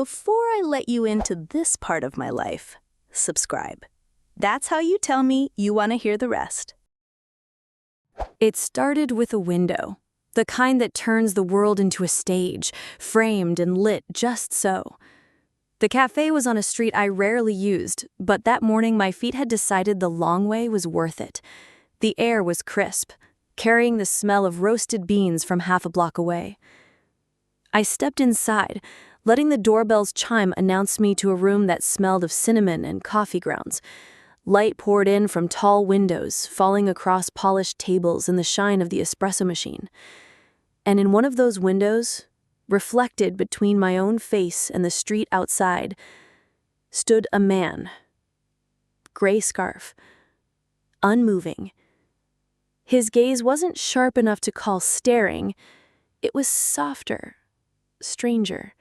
before I let you into this part of my life, subscribe. That's how you tell me you want to hear the rest. It started with a window, the kind that turns the world into a stage, framed and lit just so. The café was on a street I rarely used, but that morning my feet had decided the long way was worth it. The air was crisp, carrying the smell of roasted beans from half a block away. I stepped inside, letting the doorbell's chime announce me to a room that smelled of cinnamon and coffee grounds. Light poured in from tall windows, falling across polished tables in the shine of the espresso machine. And in one of those windows, reflected between my own face and the street outside, stood a man. Gray scarf. Unmoving. His gaze wasn't sharp enough to call staring. It was softer, stranger,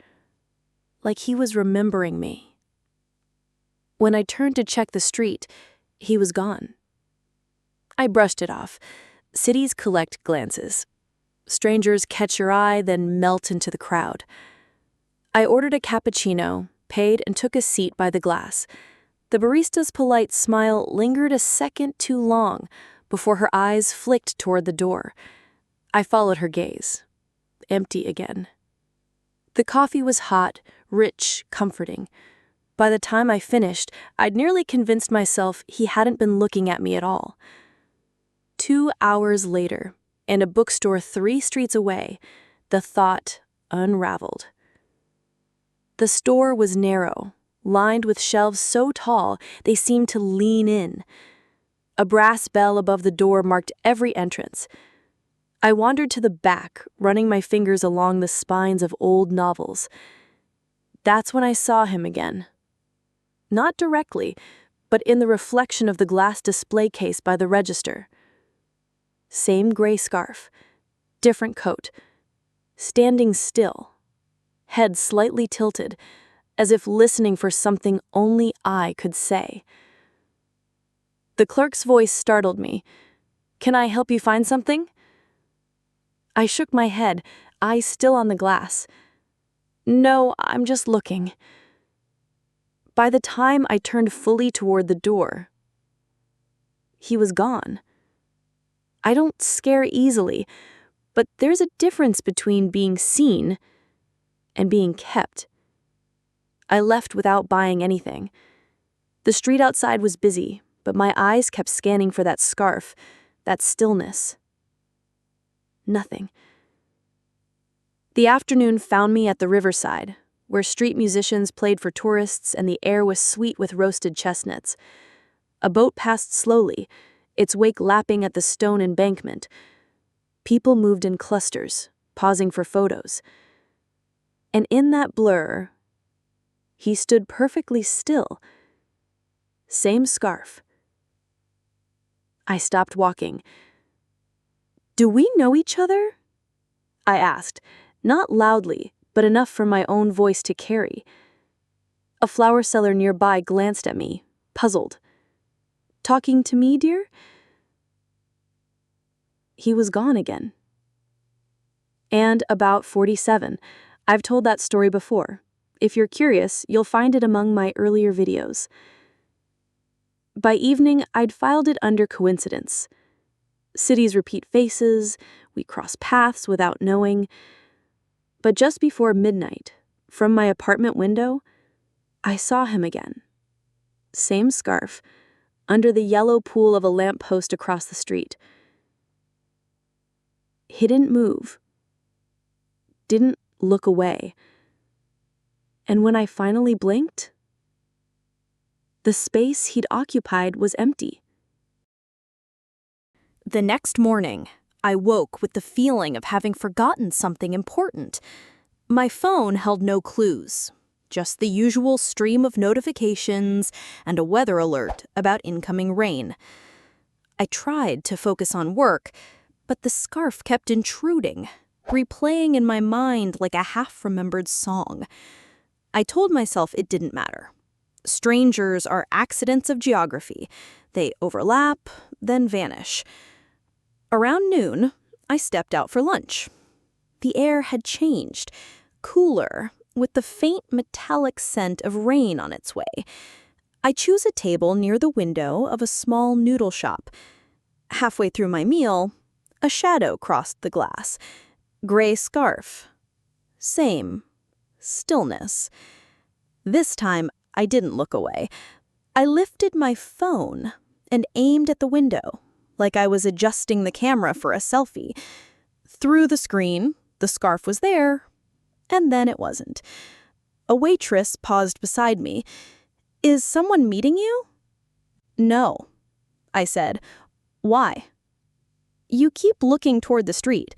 like he was remembering me. When I turned to check the street, he was gone. I brushed it off. Cities collect glances. Strangers catch your eye, then melt into the crowd. I ordered a cappuccino, paid, and took a seat by the glass. The barista's polite smile lingered a second too long before her eyes flicked toward the door. I followed her gaze. Empty again. The coffee was hot, rich, comforting. By the time I finished, I'd nearly convinced myself he hadn't been looking at me at all. 2 hours later, in a bookstore 3 streets away, the thought unraveled. The store was narrow, lined with shelves so tall they seemed to lean in. A brass bell above the door marked every entrance. I wandered to the back, running my fingers along the spines of old novels. That's when I saw him again. Not directly, but in the reflection of the glass display case by the register. Same gray scarf, different coat, standing still, head slightly tilted, as if listening for something only I could say. The clerk's voice startled me. "Can I help you find something?" I shook my head, eyes still on the glass. "No, I'm just looking." By the time I turned fully toward the door, he was gone. I don't scare easily, but there's a difference between being seen and being kept. I left without buying anything. The street outside was busy, but my eyes kept scanning for that scarf, that stillness. Nothing. The afternoon found me at the riverside, where street musicians played for tourists and the air was sweet with roasted chestnuts. A boat passed slowly, its wake lapping at the stone embankment. People moved in clusters, pausing for photos. And in that blur, he stood perfectly still. Same scarf. I stopped walking. "Do we know each other?" I asked, not loudly, but enough for my own voice to carry. A flower seller nearby glanced at me, puzzled. "Talking to me, dear?" He was gone again. And about 47. I've told that story before. If you're curious, you'll find it among my earlier videos. By evening, I'd filed it under coincidence. Cities repeat faces, we cross paths without knowing. But just before midnight, from my apartment window, I saw him again. Same scarf, under the yellow pool of a lamppost across the street. He didn't move, didn't look away. And when I finally blinked, the space he'd occupied was empty. The next morning, I woke with the feeling of having forgotten something important. My phone held no clues, just the usual stream of notifications and a weather alert about incoming rain. I tried to focus on work, but the scarf kept intruding, replaying in my mind like a half-remembered song. I told myself it didn't matter. Strangers are accidents of geography. They overlap, then vanish. Around noon, I stepped out for lunch. The air had changed, cooler, with the faint metallic scent of rain on its way. I choose a table near the window of a small noodle shop. Halfway through my meal, a shadow crossed the glass. Gray scarf. Same. Stillness. This time, I didn't look away. I lifted my phone and aimed at the window, like I was adjusting the camera for a selfie. Through the screen, the scarf was there, and then it wasn't. A waitress paused beside me. "Is someone meeting you?" "No," I said. "Why?" "You keep looking toward the street."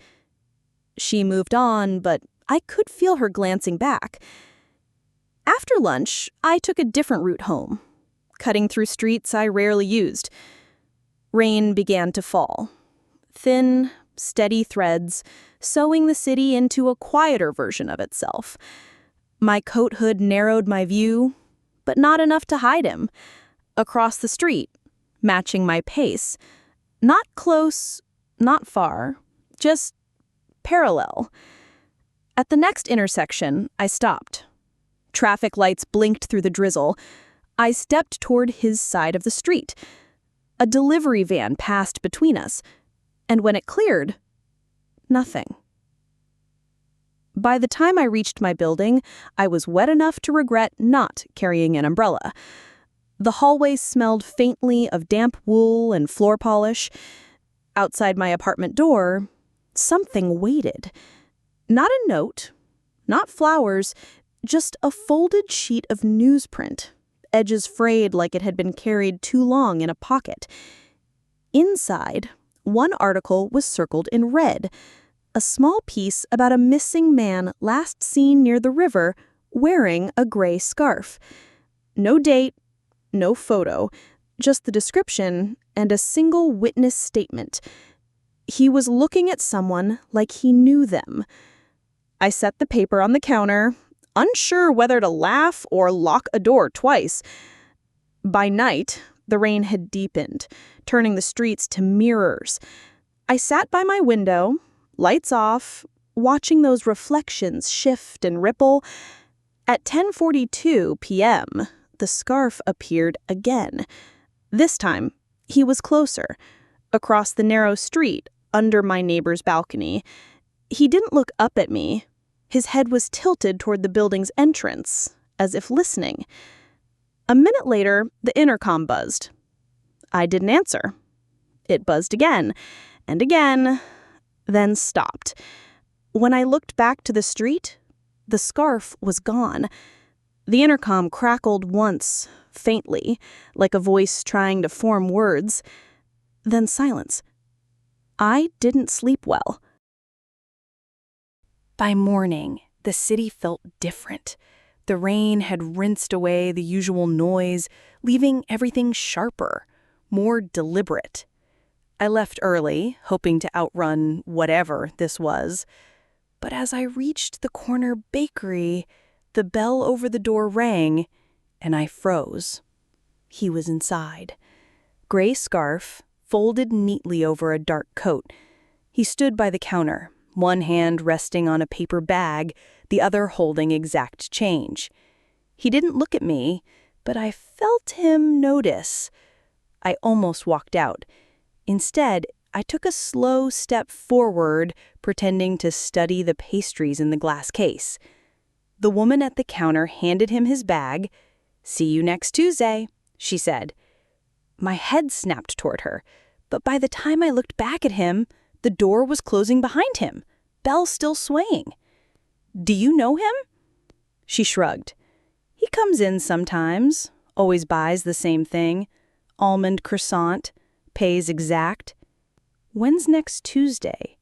She moved on, but I could feel her glancing back. After lunch, I took a different route home, cutting through streets I rarely used. Rain began to fall. Thin, steady threads, sewing the city into a quieter version of itself. My coat hood narrowed my view, but not enough to hide him. Across the street, matching my pace. Not close, not far, just parallel. At the next intersection, I stopped. Traffic lights blinked through the drizzle. I stepped toward his side of the street. A delivery van passed between us, and when it cleared, nothing. By the time I reached my building, I was wet enough to regret not carrying an umbrella. The hallways smelled faintly of damp wool and floor polish. Outside my apartment door, something waited. Not a note, not flowers, just a folded sheet of newsprint, edges frayed like it had been carried too long in a pocket. Inside, one article was circled in red, a small piece about a missing man last seen near the river wearing a gray scarf. No date, no photo, just the description and a single witness statement. He was looking at someone like he knew them. I set the paper on the counter, unsure whether to laugh or lock a door twice. By night, the rain had deepened, turning the streets to mirrors. I sat by my window, lights off, watching those reflections shift and ripple. At 10:42 p.m., the scarf appeared again. This time, he was closer, across the narrow street, under my neighbor's balcony. He didn't look up at me. His head was tilted toward the building's entrance, as if listening. A minute later, the intercom buzzed. I didn't answer. It buzzed again, and again, then stopped. When I looked back to the street, the scarf was gone. The intercom crackled once, faintly, like a voice trying to form words. Then silence. I didn't sleep well. By morning, the city felt different. The rain had rinsed away the usual noise, leaving everything sharper, more deliberate. I left early, hoping to outrun whatever this was. But as I reached the corner bakery, the bell over the door rang, and I froze. He was inside. Gray scarf, folded neatly over a dark coat. He stood by the counter, one hand resting on a paper bag, the other holding exact change. He didn't look at me, but I felt him notice. I almost walked out. Instead, I took a slow step forward, pretending to study the pastries in the glass case. The woman at the counter handed him his bag. "See you next Tuesday," she said. My head snapped toward her, but by the time I looked back at him, the door was closing behind him, bell still swaying. "Do you know him?" She shrugged. "He comes in sometimes, always buys the same thing. Almond croissant, pays exact." "When's next Tuesday?"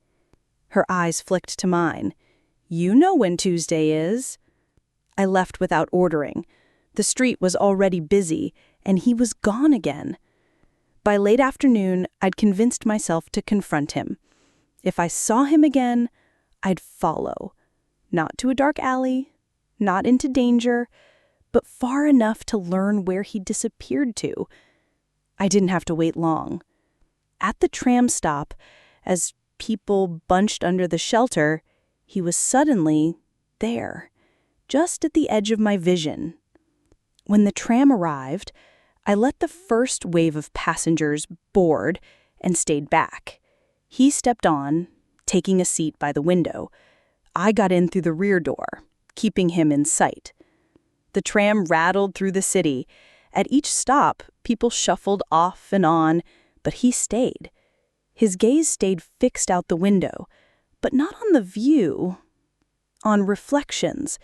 Her eyes flicked to mine. "You know when Tuesday is." I left without ordering. The street was already busy, and he was gone again. By late afternoon, I'd convinced myself to confront him. If I saw him again, I'd follow. Not to a dark alley, not into danger, but far enough to learn where he disappeared to. I didn't have to wait long. At the tram stop, as people bunched under the shelter, he was suddenly there. just at the edge of my vision. When the tram arrived, I let the first wave of passengers board and stayed back. He stepped on, taking a seat by the window. I got in through the rear door, keeping him in sight. The tram rattled through the city. At each stop, people shuffled off and on, but he stayed. His gaze stayed fixed out the window, but not on the view, on reflections.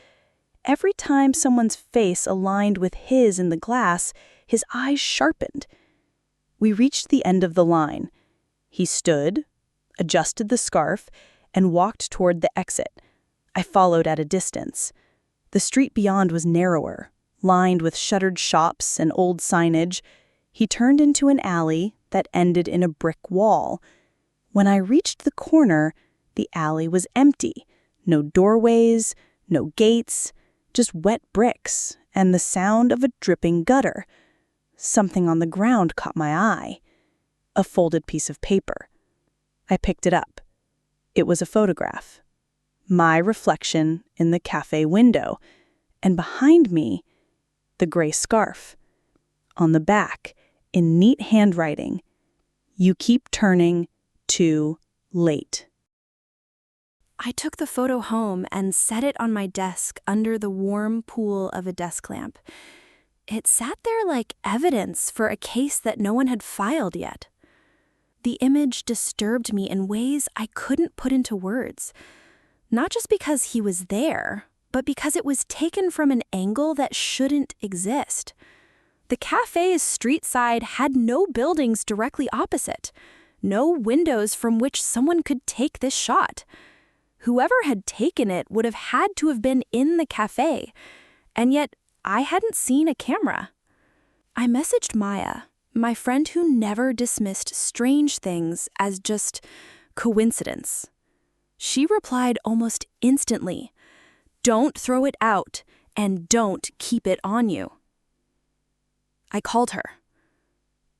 Every time someone's face aligned with his in the glass, his eyes sharpened. We reached the end of the line. He stood, adjusted the scarf, and walked toward the exit. I followed at a distance. The street beyond was narrower, lined with shuttered shops and old signage. He turned into an alley that ended in a brick wall. When I reached the corner, the alley was empty. No doorways, no gates, just wet bricks and the sound of a dripping gutter. Something on the ground caught my eye. A folded piece of paper. I picked it up. It was a photograph. My reflection in the café window, and behind me, the gray scarf. On the back, in neat handwriting, "You keep turning too late." I took the photo home and set it on my desk under the warm pool of a desk lamp. It sat there like evidence for a case that no one had filed yet. The image disturbed me in ways I couldn't put into words. Not just because he was there, but because it was taken from an angle that shouldn't exist. The cafe's street side had no buildings directly opposite, no windows from which someone could take this shot. Whoever had taken it would have had to have been in the cafe, and yet I hadn't seen a camera. I messaged Maya, my friend who never dismissed strange things as just coincidence. She replied almost instantly, "Don't throw it out, and don't keep it on you." I called her.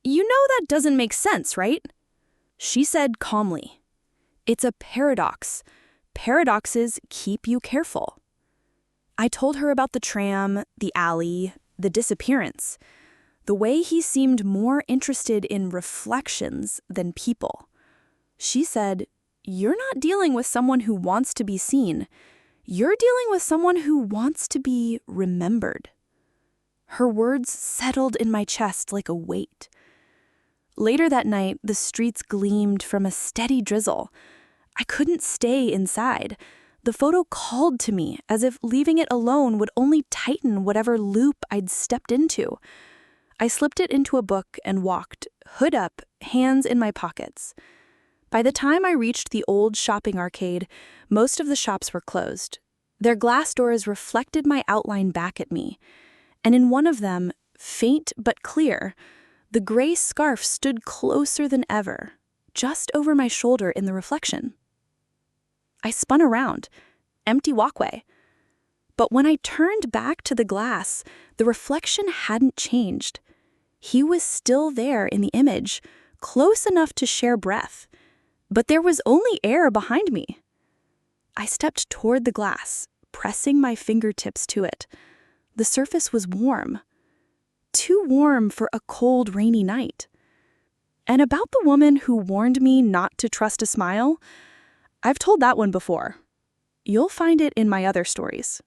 "You know that doesn't make sense, right?" She said calmly, "It's a paradox. Paradoxes keep you careful." I told her about the tram, the alley, the disappearance. The way he seemed more interested in reflections than people. She said, "You're not dealing with someone who wants to be seen. You're dealing with someone who wants to be remembered." Her words settled in my chest like a weight. Later that night, the streets gleamed from a steady drizzle. I couldn't stay inside. The photo called to me, as if leaving it alone would only tighten whatever loop I'd stepped into. I slipped it into a book and walked, hood up, hands in my pockets. By the time I reached the old shopping arcade, most of the shops were closed. Their glass doors reflected my outline back at me, and in one of them, faint but clear, the gray scarf stood closer than ever, just over my shoulder in the reflection. I spun around, empty walkway. But when I turned back to the glass, the reflection hadn't changed. He was still there in the image, close enough to share breath, but there was only air behind me. I stepped toward the glass, pressing my fingertips to it. The surface was warm. Too warm for a cold, rainy night. And about the woman who warned me not to trust a smile, I've told that one before. You'll find it in my other stories.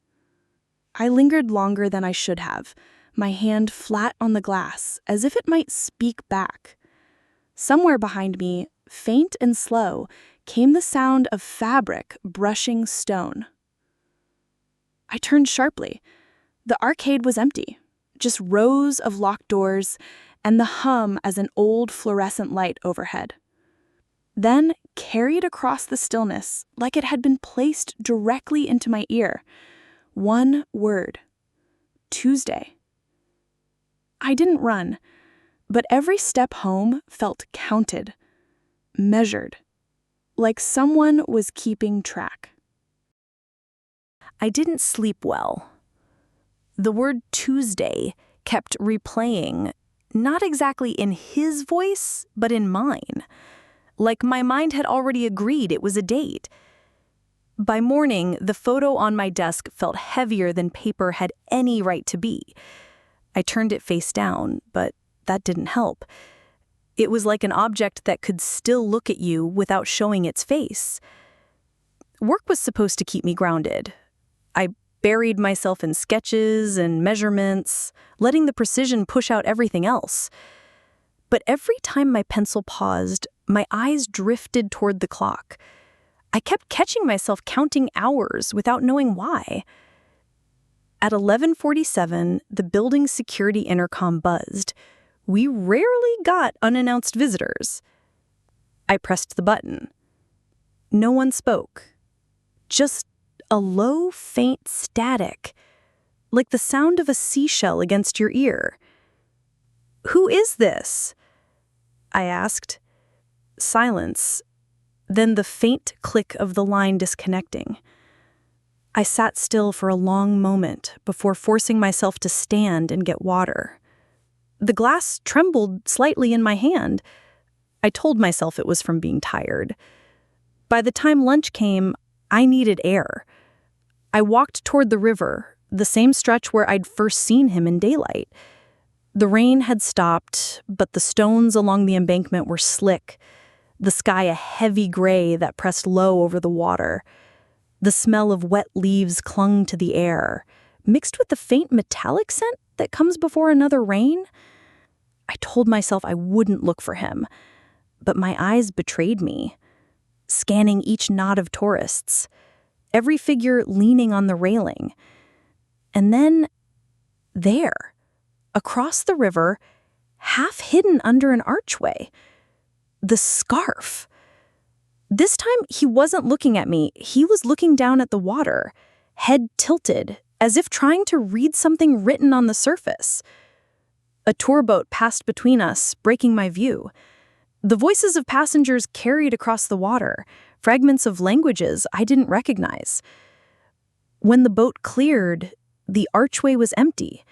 I lingered longer than I should have, my hand flat on the glass, as if it might speak back. Somewhere behind me, faint and slow, came the sound of fabric brushing stone. I turned sharply. The arcade was empty, just rows of locked doors and the hum as an old fluorescent light overhead. Then, carried across the stillness, like it had been placed directly into my ear, one word: Tuesday. I didn't run, but every step home felt counted, measured, like someone was keeping track. I didn't sleep well. The word Tuesday kept replaying, not exactly in his voice, but in mine. Like my mind had already agreed it was a date. By morning, the photo on my desk felt heavier than paper had any right to be. I turned it face down, but that didn't help. It was like an object that could still look at you without showing its face. Work was supposed to keep me grounded. I buried myself in sketches and measurements, letting the precision push out everything else. But every time my pencil paused, my eyes drifted toward the clock. I kept catching myself counting hours without knowing why. At 11:47, the building's security intercom buzzed. We rarely got unannounced visitors. I pressed the button. No one spoke. Just a low, faint static, like the sound of a seashell against your ear. "Who is this?" I asked. Silence, then the faint click of the line disconnecting. I sat still for a long moment before forcing myself to stand and get water. The glass trembled slightly in my hand. I told myself it was from being tired. By the time lunch came, I needed air. I walked toward the river, the same stretch where I'd first seen him in daylight. The rain had stopped, but the stones along the embankment were slick, the sky a heavy gray that pressed low over the water. The smell of wet leaves clung to the air, mixed with the faint metallic scent that comes before another rain. I told myself I wouldn't look for him, but my eyes betrayed me, scanning each knot of tourists, every figure leaning on the railing. And then, there, across the river, half hidden under an archway, the scarf. This time, he wasn't looking at me. He was looking down at the water, head tilted, as if trying to read something written on the surface. A tour boat passed between us, breaking my view. The voices of passengers carried across the water, fragments of languages I didn't recognize. When the boat cleared, the archway was empty.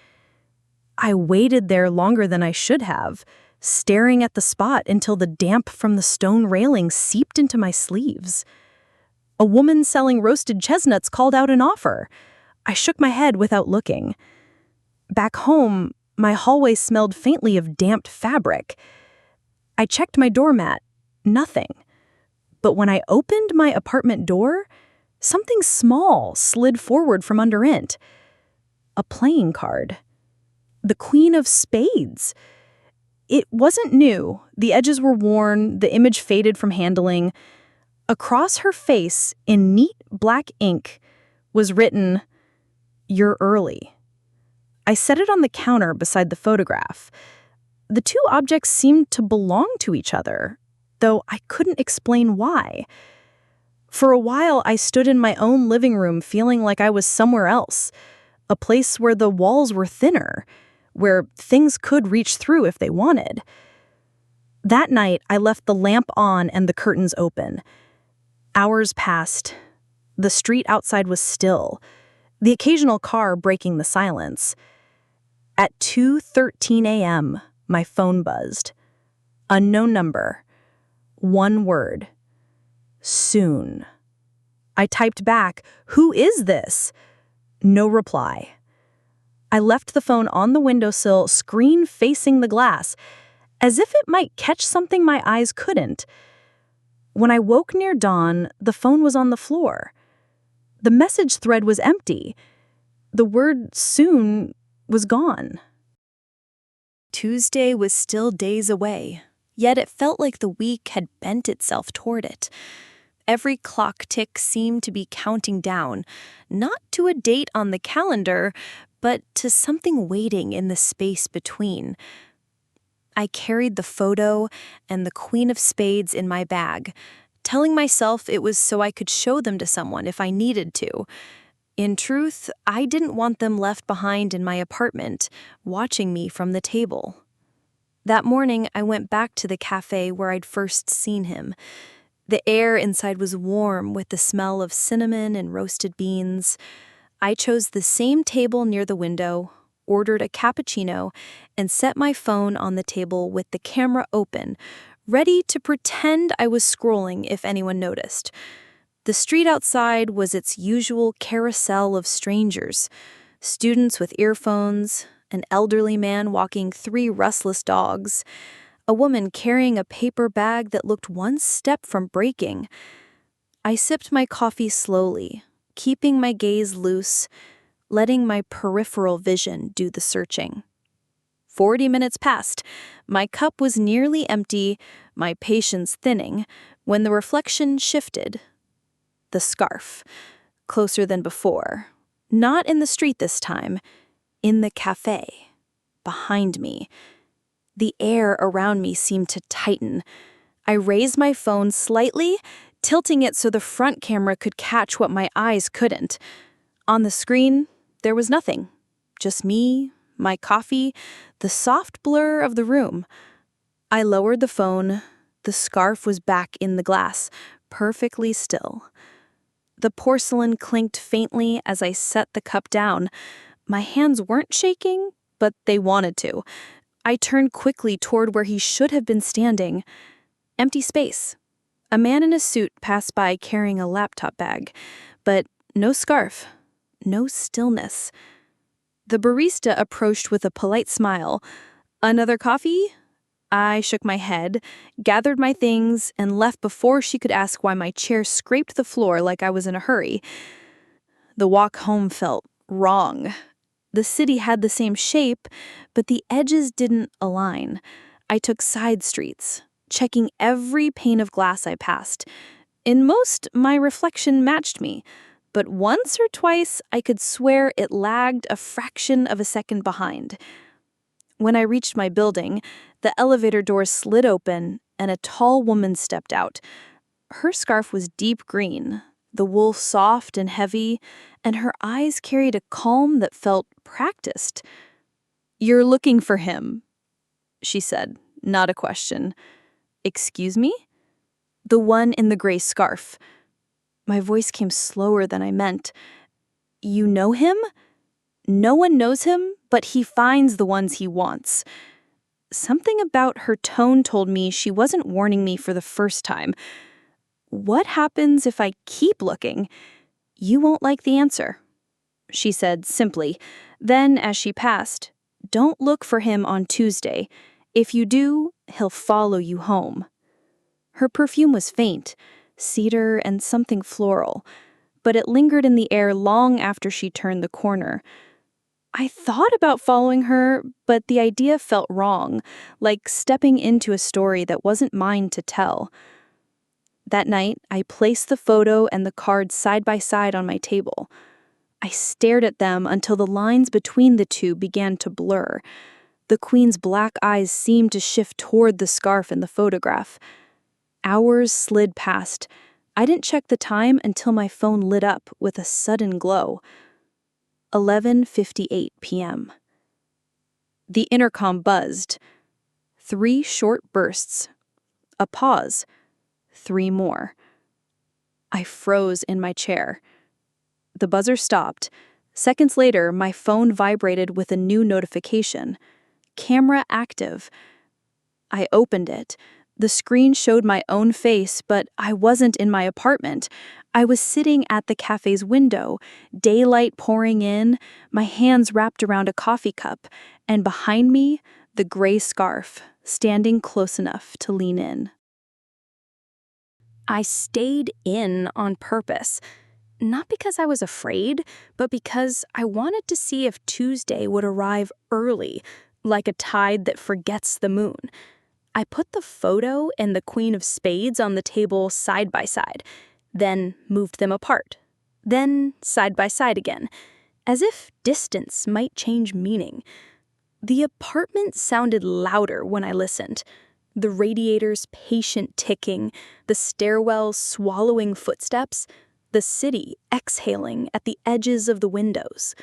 I waited there longer than I should have, staring at the spot until the damp from the stone railing seeped into my sleeves. A woman selling roasted chestnuts called out an offer. I shook my head without looking. Back home, my hallway smelled faintly of damped fabric. I checked my doormat. Nothing. But when I opened my apartment door, something small slid forward from under it. A playing card. The Queen of Spades. It wasn't new. The edges were worn, the image faded from handling. Across her face, in neat black ink, was written, "You're early." I set it on the counter beside the photograph. The two objects seemed to belong to each other, though I couldn't explain why. For a while, I stood in my own living room feeling like I was somewhere else, a place where the walls were thinner, where things could reach through if they wanted. That night, I left the lamp on and the curtains open. Hours passed. The street outside was still, the occasional car breaking the silence. At 2:13 a.m., my phone buzzed. Unknown number. One word. Soon. I typed back, "Who is this?" No reply. I left the phone on the windowsill, screen facing the glass, as if it might catch something my eyes couldn't. When I woke near dawn, the phone was on the floor. The message thread was empty. The word "soon" was gone. Tuesday was still days away, yet it felt like the week had bent itself toward it. Every clock tick seemed to be counting down, not to a date on the calendar, but to something waiting in the space between. I carried the photo and the Queen of Spades in my bag, telling myself it was so I could show them to someone if I needed to. In truth, I didn't want them left behind in my apartment, watching me from the table. That morning, I went back to the café where I'd first seen him. The air inside was warm with the smell of cinnamon and roasted beans. I chose the same table near the window, ordered a cappuccino, and set my phone on the table with the camera open, ready to pretend I was scrolling if anyone noticed. The street outside was its usual carousel of strangers, students with earphones, an elderly man walking 3 restless dogs, a woman carrying a paper bag that looked one step from breaking. I sipped my coffee slowly, keeping my gaze loose, letting my peripheral vision do the searching. 40 minutes passed. My cup was nearly empty, my patience thinning, when the reflection shifted. The scarf. Closer than before. Not in the street this time. In the café. Behind me. The air around me seemed to tighten. I raised my phone slightly, tilting it so the front camera could catch what my eyes couldn't. On the screen, there was nothing. Just me, my coffee, the soft blur of the room. I lowered the phone. The scarf was back in the glass, perfectly still. The porcelain clinked faintly as I set the cup down. My hands weren't shaking, but they wanted to. I turned quickly toward where he should have been standing. Empty space. A man in a suit passed by carrying a laptop bag, but no scarf, no stillness. The barista approached with a polite smile. "Another coffee?" I shook my head, gathered my things, and left before she could ask why my chair scraped the floor like I was in a hurry. The walk home felt wrong. The city had the same shape, but the edges didn't align. I took side streets, checking every pane of glass I passed. In most, my reflection matched me, but once or twice I could swear it lagged a fraction of a second behind. When I reached my building, the elevator doors slid open and a tall woman stepped out. Her scarf was deep green, the wool soft and heavy, and her eyes carried a calm that felt practiced. "You're looking for him," she said, not a question. "Excuse me?" "The one in the gray scarf." My voice came slower than I meant. "You know him?" "No one knows him, but he finds the ones he wants." Something about her tone told me she wasn't warning me for the first time. "What happens if I keep looking?" "You won't like the answer," she said simply. Then, as she passed, "Don't look for him on Tuesday. If you do, he'll follow you home." Her perfume was faint, cedar and something floral, but it lingered in the air long after she turned the corner. I thought about following her, but the idea felt wrong, like stepping into a story that wasn't mine to tell. That night, I placed the photo and the card side by side on my table. I stared at them until the lines between the two began to blur. The queen's black eyes seemed to shift toward the scarf in the photograph. Hours slid past. I didn't check the time until my phone lit up with a sudden glow. 11:58 p.m. The intercom buzzed. 3 short bursts. A pause. 3 more. I froze in my chair. The buzzer stopped. Seconds later, my phone vibrated with a new notification. Camera active. I opened it. The screen showed my own face, but I wasn't in my apartment. I was sitting at the cafe's window, daylight pouring in, my hands wrapped around a coffee cup, and behind me, the gray scarf, standing close enough to lean in. I stayed in on purpose, not because I was afraid, but because I wanted to see if Tuesday would arrive early, like a tide that forgets the moon. I put the photo and the Queen of Spades on the table side by side, then moved them apart, then side by side again, as if distance might change meaning. The apartment sounded louder when I listened. The radiator's patient ticking, the stairwell's swallowing footsteps, the city exhaling at the edges of the windows.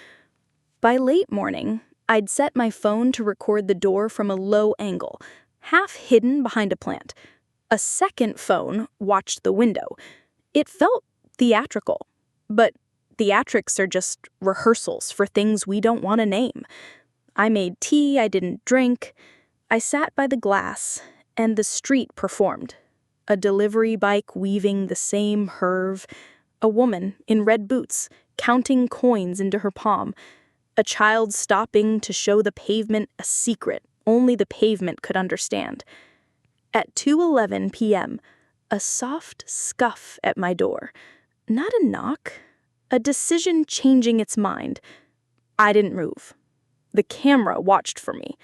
By late morning, I'd set my phone to record the door from a low angle, half hidden behind a plant. A second phone watched the window. It felt theatrical, but theatrics are just rehearsals for things we don't want to name. I made tea I didn't drink. I sat by the glass, and the street performed. A delivery bike weaving the same curve, A woman in red boots, counting coins into her palm. A child stopping to show the pavement a secret only the pavement could understand. At 2:11 p.m., a soft scuff at my door. Not a knock, a decision changing its mind. I didn't move. The camera watched for me.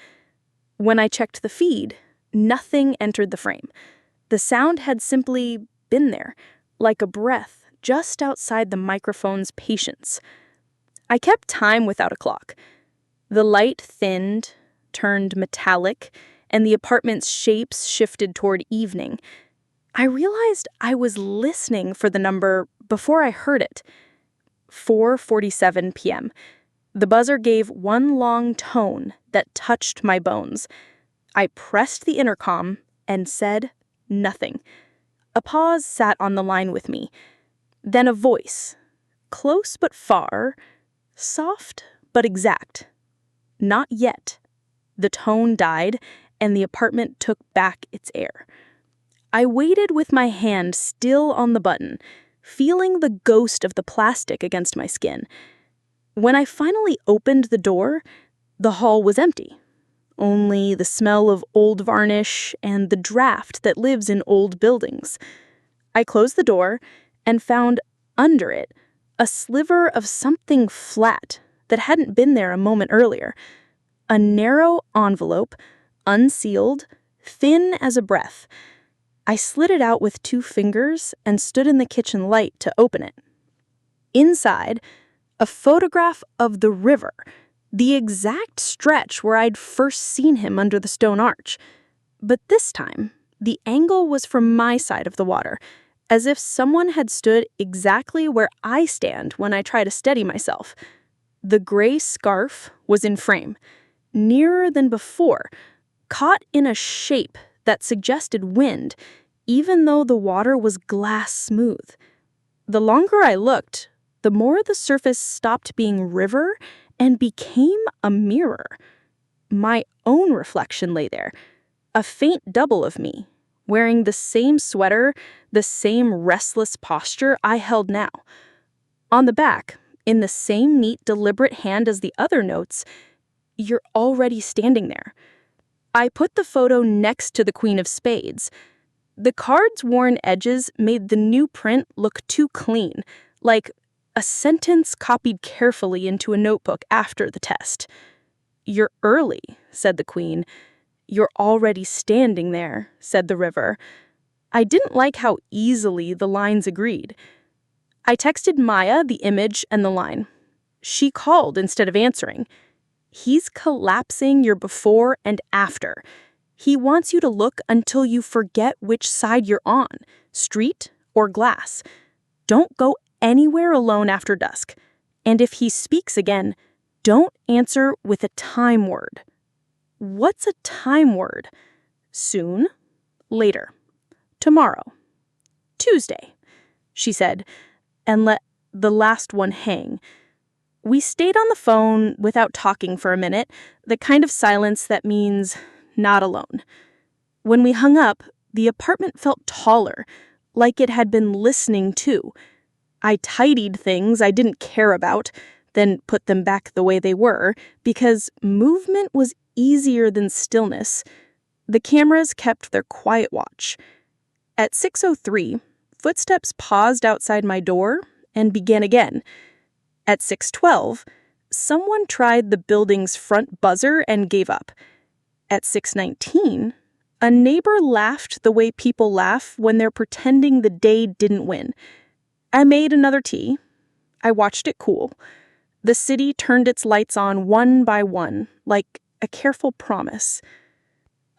When I checked the feed, nothing entered the frame. The sound had simply been there, like a breath just outside the microphone's patience. I kept time without a clock. The light thinned, turned metallic, and the apartment's shapes shifted toward evening. I realized I was listening for the number before I heard it. 4:47 p.m. The buzzer gave one long tone that touched my bones. I pressed the intercom and said nothing. A pause sat on the line with me. Then a voice, close but far, soft but exact. Not yet. The tone died, and the apartment took back its air. I waited with my hand still on the button, feeling the ghost of the plastic against my skin. When I finally opened the door, the hall was empty. Only the smell of old varnish and the draft that lives in old buildings. I closed the door and found under it a sliver of something flat that hadn't been there a moment earlier. A narrow envelope, unsealed, thin as a breath. I slid it out with 2 fingers and stood in the kitchen light to open it. Inside, a photograph of the river, the exact stretch where I'd first seen him under the stone arch. But this time, the angle was from my side of the water, as if someone had stood exactly where I stand when I try to steady myself. The gray scarf was in frame, nearer than before, caught in a shape that suggested wind, even though the water was glass smooth. The longer I looked, the more the surface stopped being river and became a mirror. My own reflection lay there, a faint double of me, wearing the same sweater, the same restless posture I held now. On the back, in the same neat, deliberate hand as the other notes, "You're already standing there." I put the photo next to the Queen of Spades. The card's worn edges made the new print look too clean, like a sentence copied carefully into a notebook after the test. "You're early," said the Queen. "You're already standing there," said the River. I didn't like how easily the lines agreed. I texted Maya the image and the line. She called instead of answering. "He's collapsing your before and after. He wants you to look until you forget which side you're on, street or glass. Don't go anywhere alone after dusk. And if he speaks again, don't answer with a time word." What's a time word? Soon, later, tomorrow, Tuesday, she said, and let the last one hang. We stayed on the phone without talking for a minute, the kind of silence that means not alone. When we hung up, the apartment felt taller, like it had been listening too. I tidied things I didn't care about, then put them back the way they were, because movement was easier than stillness. The cameras kept their quiet watch. At 6:03, footsteps paused outside my door and began again. At 6:12, someone tried the building's front buzzer and gave up. At 6:19, a neighbor laughed the way people laugh when they're pretending the day didn't win. I made another tea. I watched it cool. The city turned its lights on one by one, like a careful promise.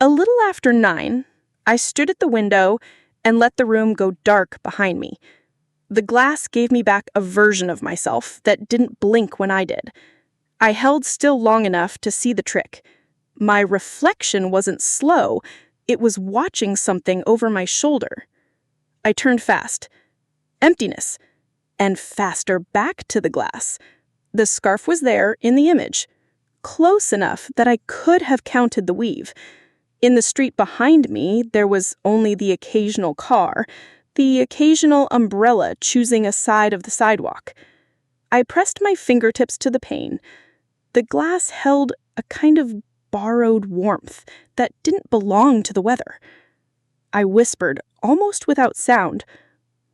A little after 9, I stood at the window and let the room go dark behind me. The glass gave me back a version of myself that didn't blink when I did. I held still long enough to see the trick. My reflection wasn't slow, it was watching something over my shoulder. I turned fast. Emptiness. And faster back to the glass. The scarf was there in the image. Close enough that I could have counted the weave. In the street behind me, there was only the occasional car, the occasional umbrella choosing a side of the sidewalk. I pressed my fingertips to the pane. The glass held a kind of borrowed warmth that didn't belong to the weather. I whispered, almost without sound,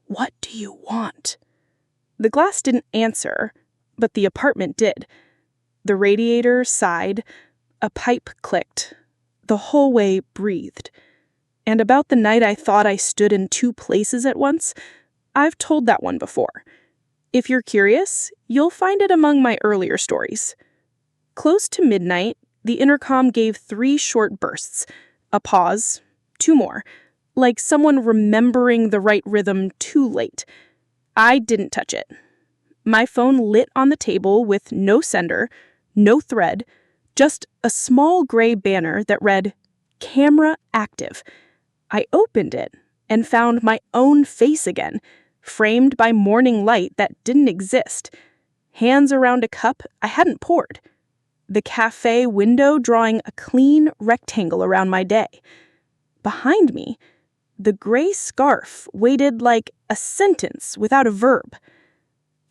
"What do you want?" The glass didn't answer, but the apartment did. The radiator sighed, a pipe clicked. The hallway breathed. And about the night I thought I stood in two places at once, I've told that one before. If you're curious, you'll find it among my earlier stories. Close to midnight, the intercom gave 3 short bursts, a pause, 2 more, like someone remembering the right rhythm too late. I didn't touch it. My phone lit on the table with no sender, no thread, just a small gray banner that read, "Camera active." I opened it and found my own face again, framed by morning light that didn't exist, hands around a cup I hadn't poured, the café window drawing a clean rectangle around my day. Behind me, the gray scarf waited like a sentence without a verb.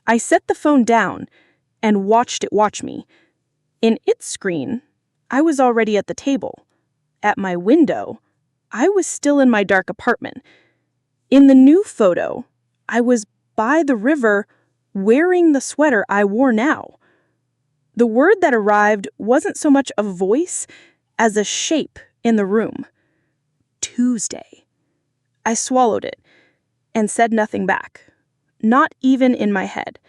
I set the phone down and watched it watch me. In its screen, I was already at the table. At my window, I was still in my dark apartment. In the new photo, I was by the river wearing the sweater I wore now. The word that arrived wasn't so much a voice as a shape in the room. Tuesday. I swallowed it and said nothing back, not even in my head.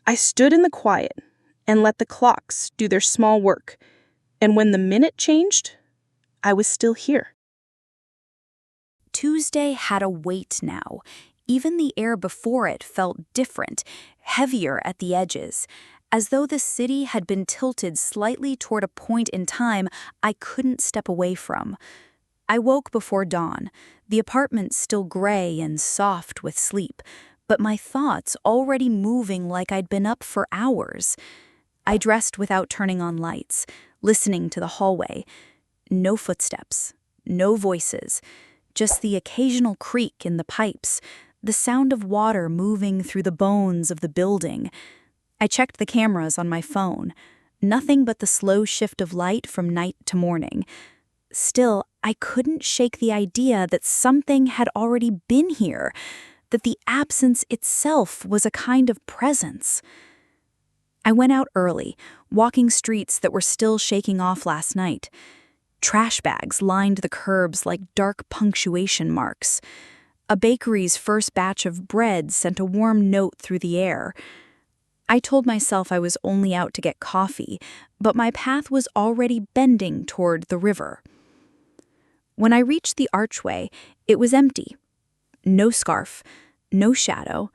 I stood in the quiet and let the clocks do their small work, and when the minute changed, I was still here. Tuesday had a weight now. Even the air before it felt different, heavier at the edges, as though the city had been tilted slightly toward a point in time I couldn't step away from. I woke before dawn, the apartment still gray and soft with sleep, but my thoughts already moving like I'd been up for hours. I dressed without turning on lights, listening to the hallway. No footsteps, no voices, just the occasional creak in the pipes, the sound of water moving through the bones of the building. I checked the cameras on my phone. Nothing but the slow shift of light from night to morning. Still, I couldn't shake the idea that something had already been here, that the absence itself was a kind of presence. I went out early, walking streets that were still shaking off last night. Trash bags lined the curbs like dark punctuation marks. A bakery's first batch of bread sent a warm note through the air. I told myself I was only out to get coffee, but my path was already bending toward the river. When I reached the archway, it was empty. No scarf, no shadow,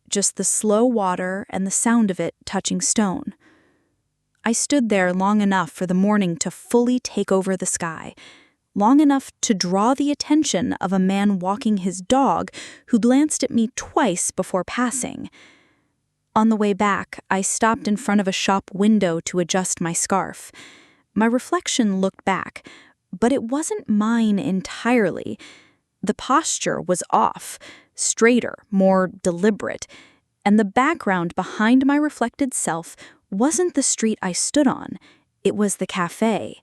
just the slow water and the sound of it touching stone. I stood there long enough for the morning to fully take over the sky, long enough to draw the attention of a man walking his dog who glanced at me twice before passing. On the way back, I stopped in front of a shop window to adjust my scarf. My reflection looked back, but it wasn't mine entirely. The posture was off, straighter, more deliberate, and the background behind my reflected self wasn't the street I stood on, it was the café.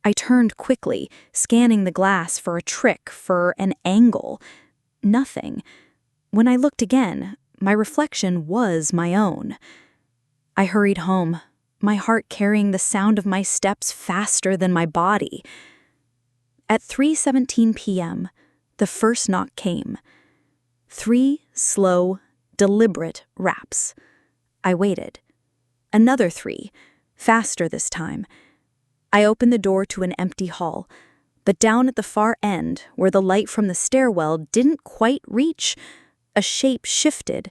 I turned quickly, scanning the glass for a trick, for an angle. Nothing. When I looked again, my reflection was my own. I hurried home, my heart carrying the sound of my steps faster than my body. At 3:17 p.m., the first knock came. 3 slow, deliberate raps. I waited. Another 3, faster this time. I opened the door to an empty hall, but down at the far end, where the light from the stairwell didn't quite reach, a shape shifted,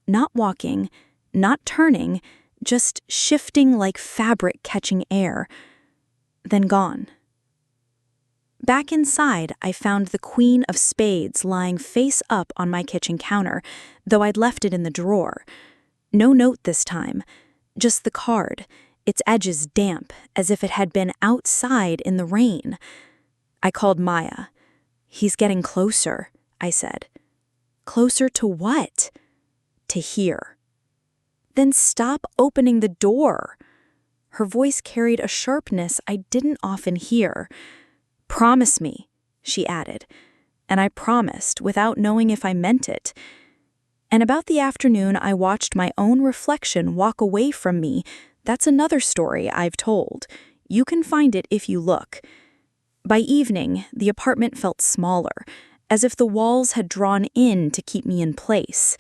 not walking, not turning, just shifting like fabric catching air, then gone. Back inside, I found the Queen of Spades lying face up on my kitchen counter, though I'd left it in the drawer. No note this time, just the card, its edges damp, as if it had been outside in the rain. I called Maya. "He's getting closer," I said. Closer to what? To here. Then stop opening the door. Her voice carried a sharpness I didn't often hear. Promise me, she added, and I promised without knowing if I meant it. And about the afternoon I watched my own reflection walk away from me. That's another story I've told. You can find it if you look. By evening, the apartment felt smaller, as if the walls had drawn in to keep me in place.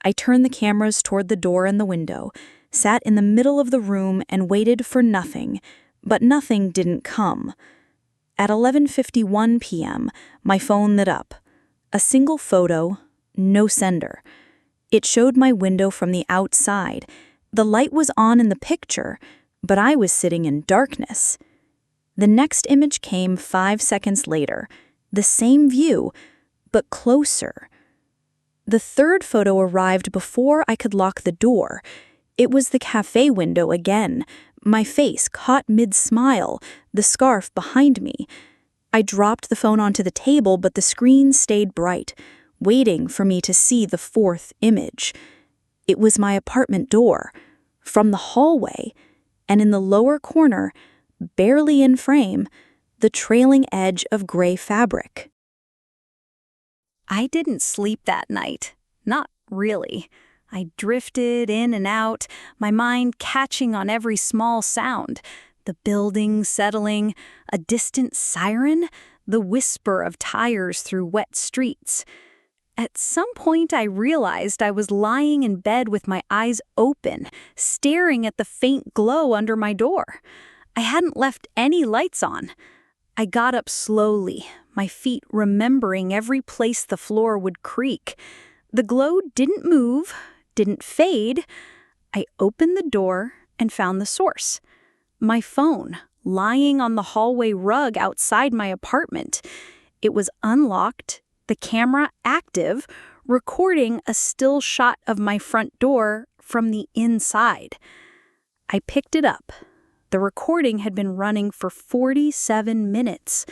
I turned the cameras toward the door and the window, sat in the middle of the room and waited for nothing, but nothing didn't come. At 11:51 p.m., my phone lit up. A single photo, no sender. It showed my window from the outside. The light was on in the picture, but I was sitting in darkness. The next image came 5 seconds later. The same view, but closer. The third photo arrived before I could lock the door. It was the cafe window again, my face caught mid-smile, the scarf behind me. I dropped the phone onto the table, but the screen stayed bright, waiting for me to see the fourth image. It was my apartment door, from the hallway, and in the lower corner, barely in frame, the trailing edge of gray fabric. I didn't sleep that night. Not really. I drifted in and out, my mind catching on every small sound. The building settling, a distant siren, the whisper of tires through wet streets. At some point, I realized I was lying in bed with my eyes open, staring at the faint glow under my door. I hadn't left any lights on. I got up slowly, my feet remembering every place the floor would creak. The glow didn't move, didn't fade. I opened the door and found the source. My phone, lying on the hallway rug outside my apartment. It was unlocked, the camera active, recording a still shot of my front door from the inside. I picked it up. The recording had been running for 47 minutes.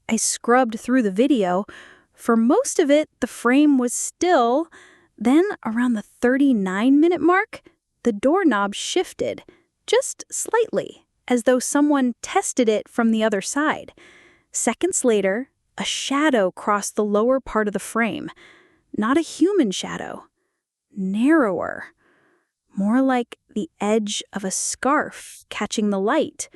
I scrubbed through the video. For most of it, the frame was still. Then, around the 39-minute mark, the doorknob shifted, just slightly, as though someone tested it from the other side. Seconds later, a shadow crossed the lower part of the frame. Not a human shadow. Narrower. More like the edge of a scarf catching the light.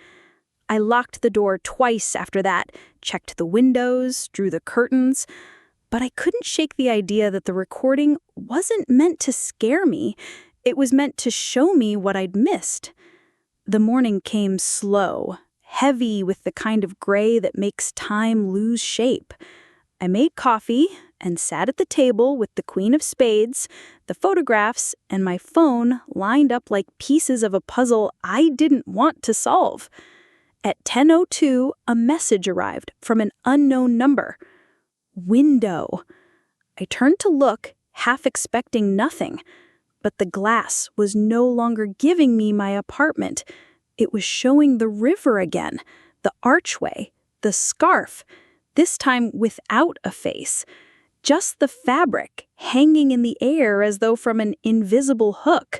I locked the door twice after that, checked the windows, drew the curtains, but I couldn't shake the idea that the recording wasn't meant to scare me. It was meant to show me what I'd missed. The morning came slow, heavy with the kind of gray that makes time lose shape. I made coffee and sat at the table with the Queen of Spades, the photographs, and my phone lined up like pieces of a puzzle I didn't want to solve. At 10:02, a message arrived from an unknown number. Window. I turned to look, half expecting nothing. But the glass was no longer giving me my apartment. It was showing the river again, the archway, the scarf, this time without a face. Just the fabric, hanging in the air as though from an invisible hook.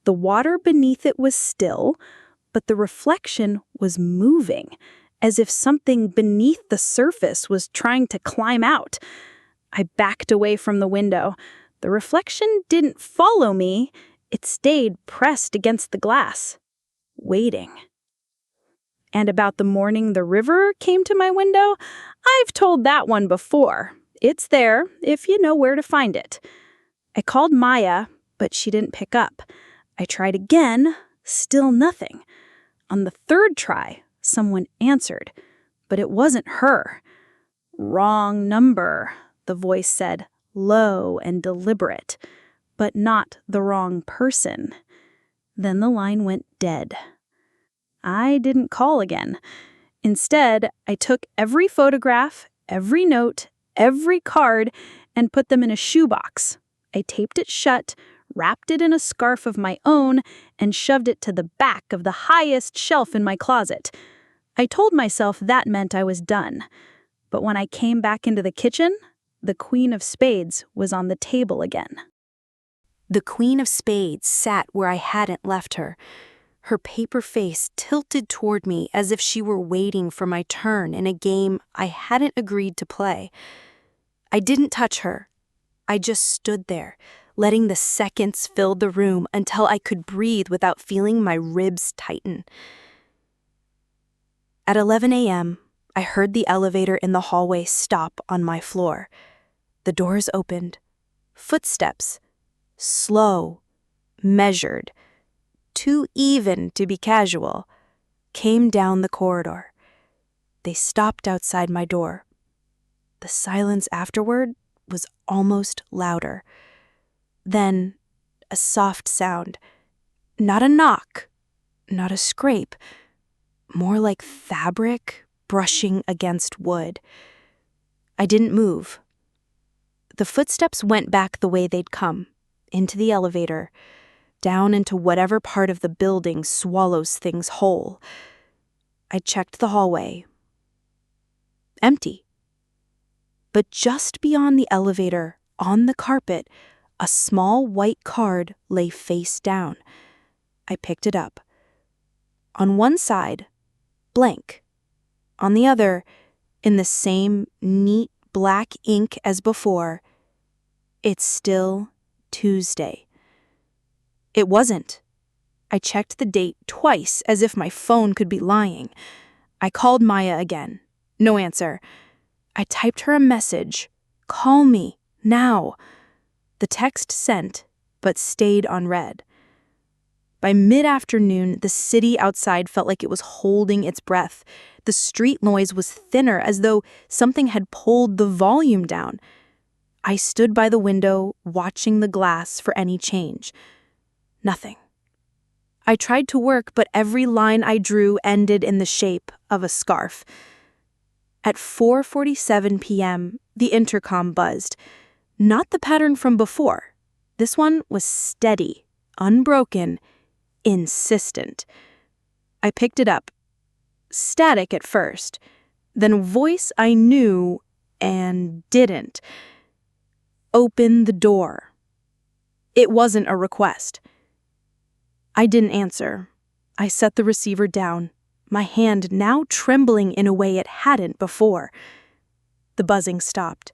The water beneath it was still, but the reflection was moving, as if something beneath the surface was trying to climb out. I backed away from the window. The reflection didn't follow me. It stayed pressed against the glass, waiting. And about the morning the river came to my window, I've told that one before. It's there, if you know where to find it. I called Maya, but she didn't pick up. I tried again, still nothing. On the third try, someone answered, but it wasn't her. Wrong number, the voice said, low and deliberate, but not the wrong person. Then the line went dead. I didn't call again. Instead, I took every photograph, every note, every card, and put them in a shoebox. I taped it shut, wrapped it in a scarf of my own, and shoved it to the back of the highest shelf in my closet. I told myself that meant I was done. But when I came back into the kitchen, The Queen of Spades was on the table again. The Queen of Spades sat where I hadn't left her, her paper face tilted toward me as if she were waiting for my turn in a game I hadn't agreed to play. I didn't touch her. I just stood there, letting the seconds fill the room until I could breathe without feeling my ribs tighten. At 11 a.m., I heard the elevator in the hallway stop on my floor. The doors opened. Footsteps. Slow. Measured. Too even to be casual. Came down the corridor. They stopped outside my door. The silence afterward was almost louder. Then, a soft sound. Not a knock. Not a scrape. More like fabric brushing against wood. I didn't move. The footsteps went back the way they'd come, into the elevator, down into whatever part of the building swallows things whole. I checked the hallway. Empty. But just beyond the elevator, on the carpet, a small white card lay face down. I picked it up. On one side, blank. On the other, in the same neat black ink as before, it's still Tuesday. It wasn't. I checked the date twice as if my phone could be lying. I called Maya again. No answer. I typed her a message. Call me, now. The text sent, but stayed unread. By mid-afternoon, the city outside felt like it was holding its breath. The street noise was thinner, as though something had pulled the volume down. I stood by the window, watching the glass for any change. Nothing. I tried to work, but every line I drew ended in the shape of a scarf. At 4:47 p.m., the intercom buzzed. Not the pattern from before. This one was steady, unbroken, insistent. I picked it up. Static at first, then a voice I knew and didn't. Open the door. It wasn't a request. I didn't answer. I set the receiver down, my hand now trembling in a way it hadn't before. The buzzing stopped.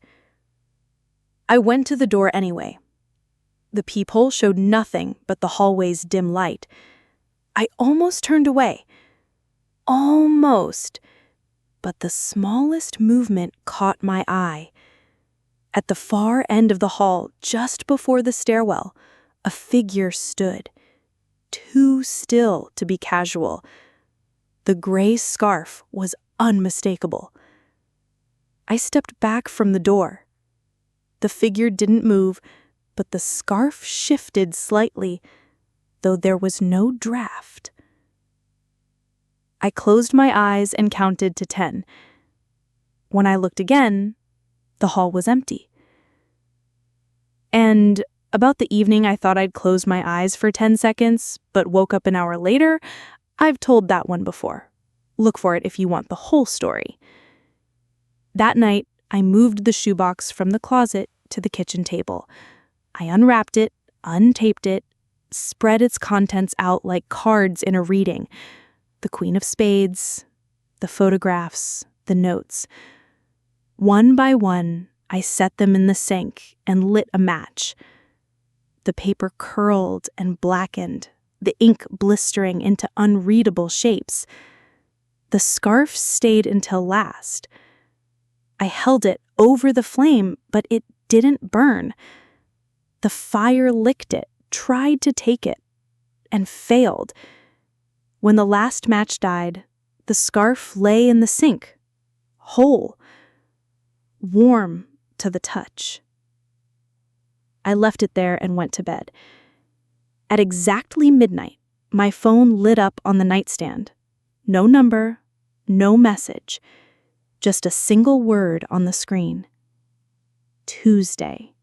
I went to the door anyway. The peephole showed nothing but the hallway's dim light. I almost turned away. Almost. But the smallest movement caught my eye. At the far end of the hall, just before the stairwell, a figure stood. Too still to be casual. The gray scarf was unmistakable. I stepped back from the door. The figure didn't move, but the scarf shifted slightly, though there was no draft. I closed my eyes and counted to 10. When I looked again, the hall was empty. And about the evening I thought I'd closed my eyes for 10 seconds, but woke up an hour later, I've told that one before. Look for it if you want the whole story. That night, I moved the shoebox from the closet to the kitchen table. I unwrapped it, untaped it, spread its contents out like cards in a reading. The Queen of Spades, the photographs, the notes. One by one, I set them in the sink and lit a match. The paper curled and blackened, the ink blistering into unreadable shapes. The scarf stayed until last. I held it over the flame, but it didn't burn. The fire licked it, tried to take it, and failed. When the last match died, the scarf lay in the sink, whole, warm to the touch. I left it there and went to bed. At exactly midnight, my phone lit up on the nightstand. No number, no message, just a single word on the screen. Tuesday.